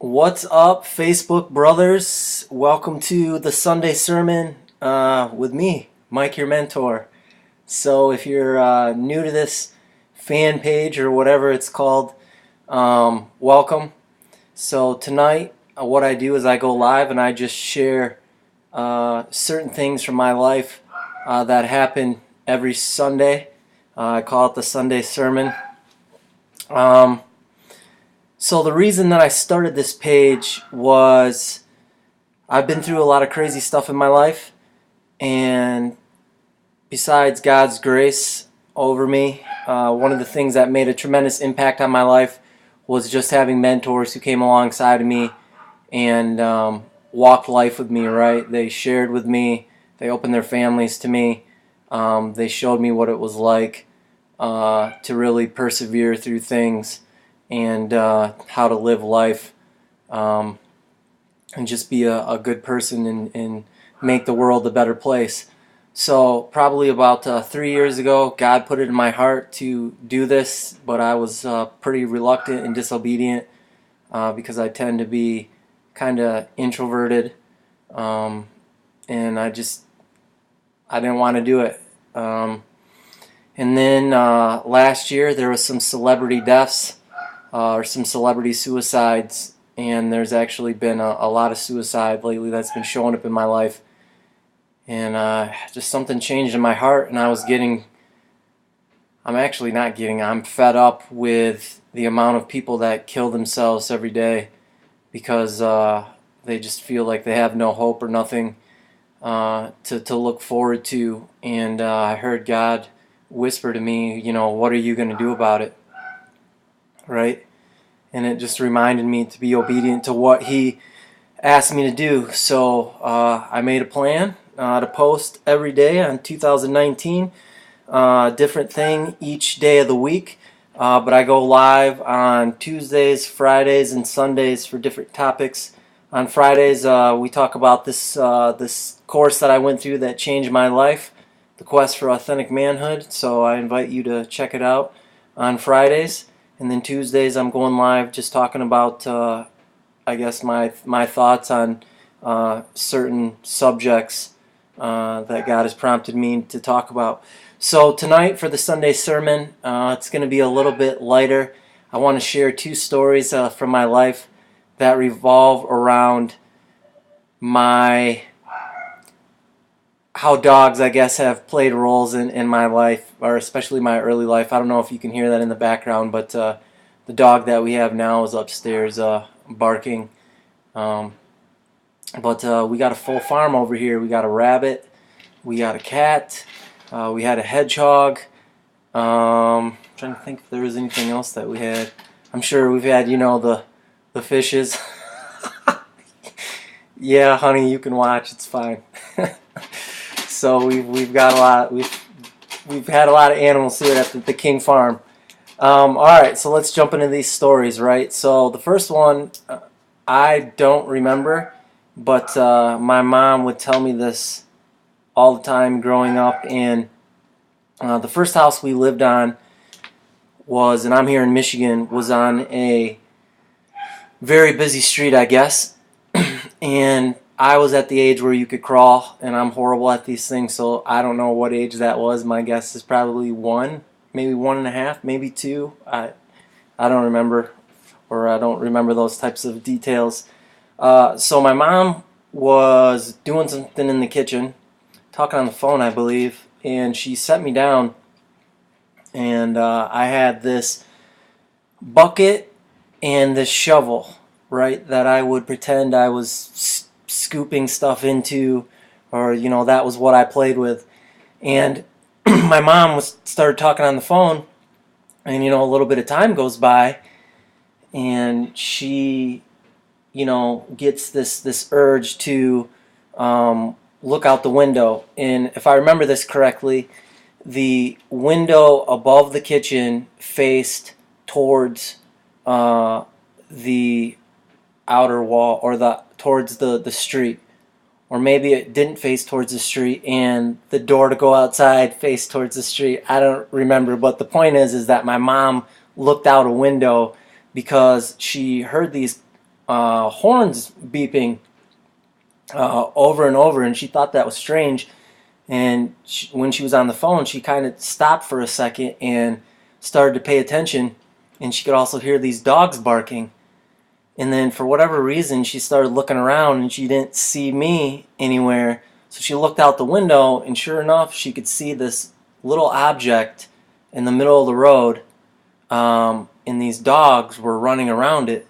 What's up, Facebook brothers? Welcome to the Sunday sermon with me, Mike, your mentor. So, if you're new to this fan page or whatever it's called, welcome. So, tonight, what I do is I go live and I just share certain things from my life that happen every Sunday. I call it the Sunday sermon. So the reason that I started this page was I've been through a lot of crazy stuff in my life, and besides God's grace over me, one of the things that made a tremendous impact on my life was just having mentors who came alongside of me and walked life with me, right? They shared with me, they opened their families to me, they showed me what it was like to really persevere through things and how to live life and just be a good person and make the world a better place. So probably about 3 years ago, God put it in my heart to do this, but I was pretty reluctant and disobedient because I tend to be kind of introverted, and I didn't want to do it. And then last year there was some celebrity deaths or some celebrity suicides, and there's actually been a lot of suicide lately that's been showing up in my life, and just something changed in my heart, and I'm fed up with the amount of people that kill themselves every day because they just feel like they have no hope or nothing to look forward to, and I heard God whisper to me, what are you going to do about it? Right? And it just reminded me to be obedient to what He asked me to do. So I made a plan to post every day on 2019, different thing each day of the week. But I go live on Tuesdays, Fridays, and Sundays for different topics. On Fridays, we talk about this course that I went through that changed my life, the Quest for Authentic Manhood. So I invite you to check it out on Fridays. And then Tuesdays I'm going live just talking about, I guess, my thoughts on certain subjects that God has prompted me to talk about. So tonight for the Sunday sermon, it's going to be a little bit lighter. I want to share two stories from my life that revolve around how dogs, I guess, have played roles in my life, or especially my early life. I don't know if you can hear that in the background, but the dog that we have now is upstairs barking. But we got a full farm over here. We got a rabbit, we got a cat, we had a hedgehog. Trying to think if there was anything else that we had. I'm sure we've had, the fishes. Yeah, honey, you can watch. It's fine. So we've got a lot. We've had a lot of animals here at the King Farm. All right, so let's jump into these stories, right? So the first one, I don't remember, but my mom would tell me this all the time growing up. And the first house we lived on was, and I'm here in Michigan, was on a very busy street, I guess. And I was at the age where you could crawl, and I'm horrible at these things, so I don't know what age that was. My guess is probably 1, maybe 1.5, maybe 2. I don't remember, or I don't remember those types of details. So my mom was doing something in the kitchen, talking on the phone, I believe, and she set me down, and I had this bucket and this shovel, right, that I would pretend I was scooping stuff into, or that was what I played with. And my mom started talking on the phone, and a little bit of time goes by, and she gets this urge to look out the window. And if I remember this correctly, the window above the kitchen faced towards the outer wall, or towards the street, or maybe it didn't face towards the street and the door to go outside faced towards the street. I don't remember, but the point is that my mom looked out a window because she heard these horns beeping over and over, and she thought that was strange. And when she was on the phone, she kind of stopped for a second and started to pay attention, and she could also hear these dogs barking. And then for whatever reason, she started looking around and she didn't see me anywhere. So she looked out the window, and sure enough, she could see this little object in the middle of the road, and these dogs were running around it.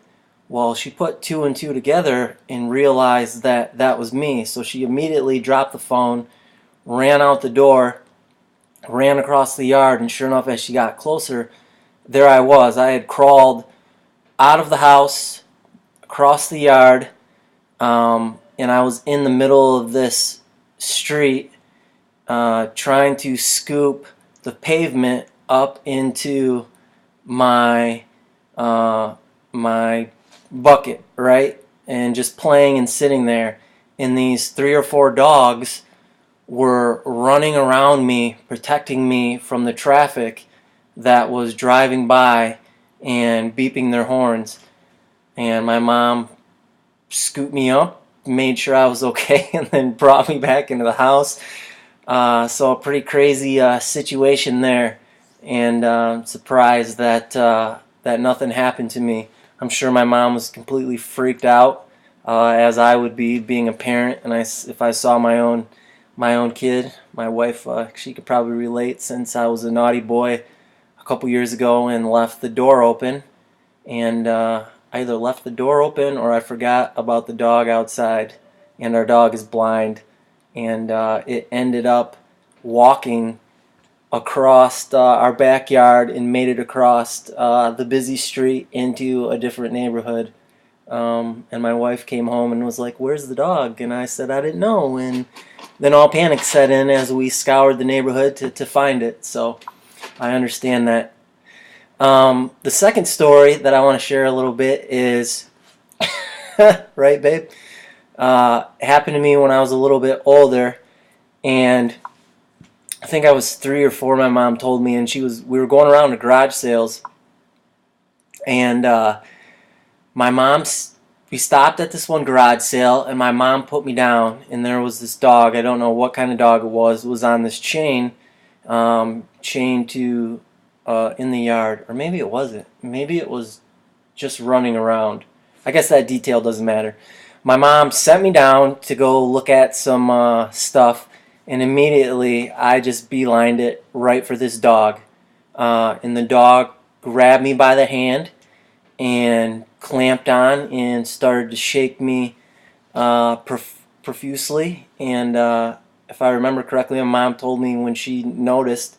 Well, she put two and two together and realized that that was me. So she immediately dropped the phone, ran out the door, ran across the yard, and sure enough, as she got closer, there I was. I had crawled out of the house, across the yard, and I was in the middle of this street trying to scoop the pavement up into my my bucket, right? And just playing and sitting there. And these 3 or 4 dogs were running around me, protecting me from the traffic that was driving by and beeping their horns. And my mom scooped me up, made sure I was okay, and then brought me back into the house. So a pretty crazy situation there, and surprised that that nothing happened to me. I'm sure my mom was completely freaked out, as I would be, being a parent. And if I saw my own kid, my wife, she could probably relate, since I was a naughty boy a couple years ago and left the door open, and I either left the door open or I forgot about the dog outside, and our dog is blind, and it ended up walking across our backyard and made it across the busy street into a different neighborhood. And my wife came home and was like, "Where's the dog?" And I said, "I didn't know." And then all panic set in as we scoured the neighborhood to find it. So I understand that. The second story that I want to share a little bit is, right, babe? Happened to me when I was a little bit older, and I think I was 3 or 4. My mom told me, and we were going around to garage sales, and we stopped at this one garage sale, and my mom put me down, and there was this dog. I don't know what kind of dog it was. It was on this chain, chained to in the yard, or maybe it wasn't. Maybe it was just running around. I guess that detail doesn't matter. My mom set me down to go look at some stuff, and immediately I just beelined it right for this dog. And the dog grabbed me by the hand and clamped on and started to shake me profusely. And if I remember correctly, my mom told me when she noticed,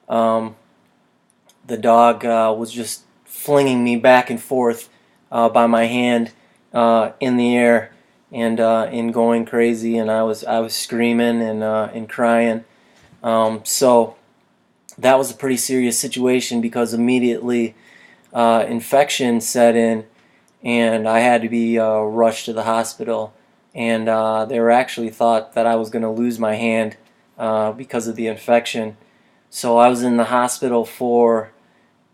the dog was just flinging me back and forth by my hand in the air, and going crazy, and I was screaming and crying. So that was a pretty serious situation, because immediately infection set in, and I had to be rushed to the hospital. And they were actually thought that I was going to lose my hand because of the infection. So I was in the hospital for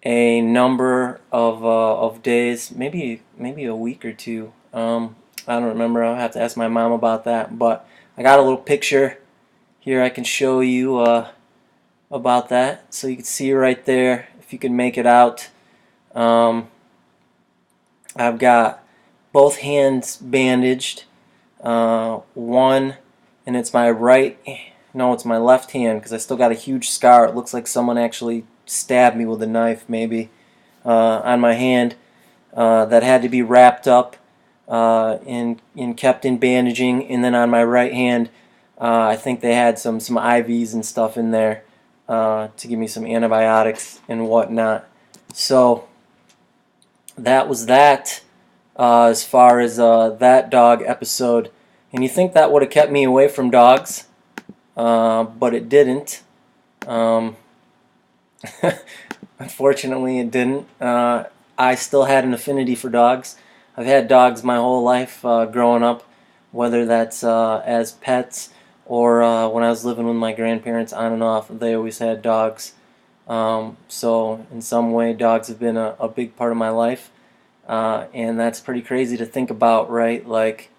a number of days, maybe a week or 2. I don't remember. I'll have to ask my mom about that. But I got a little picture here I can show you about that, so you can see right there, if you can make it out. I've got both hands bandaged. One, and it's my right. No, it's my left hand, because I still got a huge scar. It looks like someone actually stabbed me with a knife, maybe, on my hand, that had to be wrapped up and kept in bandaging. And then on my right hand, I think they had some IVs and stuff in there to give me some antibiotics and whatnot. So that was that, as far as that dog episode. And you think that would have kept me away from dogs, but it didn't. Unfortunately, it didn't. I still had an affinity for dogs. I've had dogs my whole life growing up, whether that's as pets or when I was living with my grandparents on and off. They always had dogs. So in some way, dogs have been a big part of my life. And that's pretty crazy to think about, right? Like,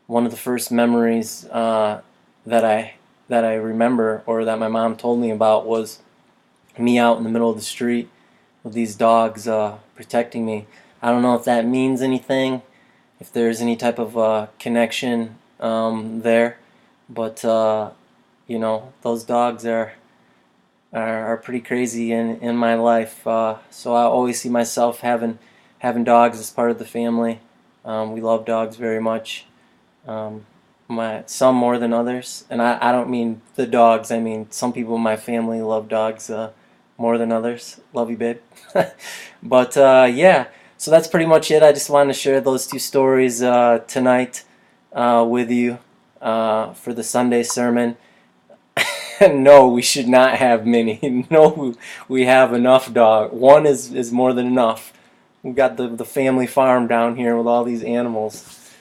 one of the first memories that I remember, or that my mom told me about, was me out in the middle of the street with these dogs protecting me. I don't know if that means anything, if there's any type of connection there, but you know, those dogs are pretty crazy in my life. So I always see myself having dogs as part of the family. We love dogs very much. Um, some more than others, and I don't mean the dogs. I mean some people in my family love dogs more than others. Love you, babe. But yeah, so that's pretty much it. I just wanted to share those two stories tonight with you for the Sunday sermon. No, we should not have many. No, we have enough dog. One is more than enough. We've got the family farm down here with all these animals.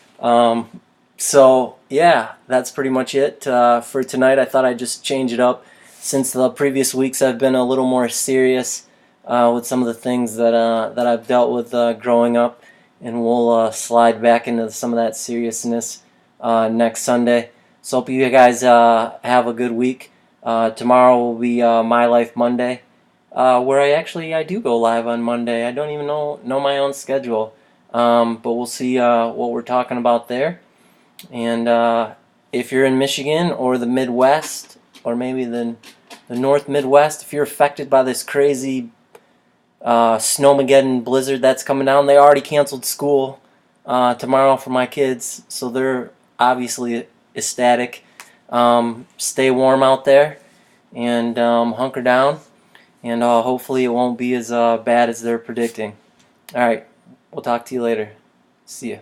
So yeah, that's pretty much it for tonight. I thought I'd just change it up, since the previous weeks I've been a little more serious with some of the things that I've dealt with growing up, and we'll slide back into some of that seriousness next Sunday. So hope you guys have a good week. Tomorrow will be My Life Monday, where I do go live on Monday. I don't even know my own schedule, but we'll see what we're talking about there. And if you're in Michigan or the Midwest, or maybe the North Midwest, if you're affected by this crazy Snowmageddon blizzard that's coming down, they already canceled school tomorrow for my kids, so they're obviously ecstatic. Stay warm out there, and hunker down, and hopefully it won't be as bad as they're predicting. Alright, we'll talk to you later. See ya.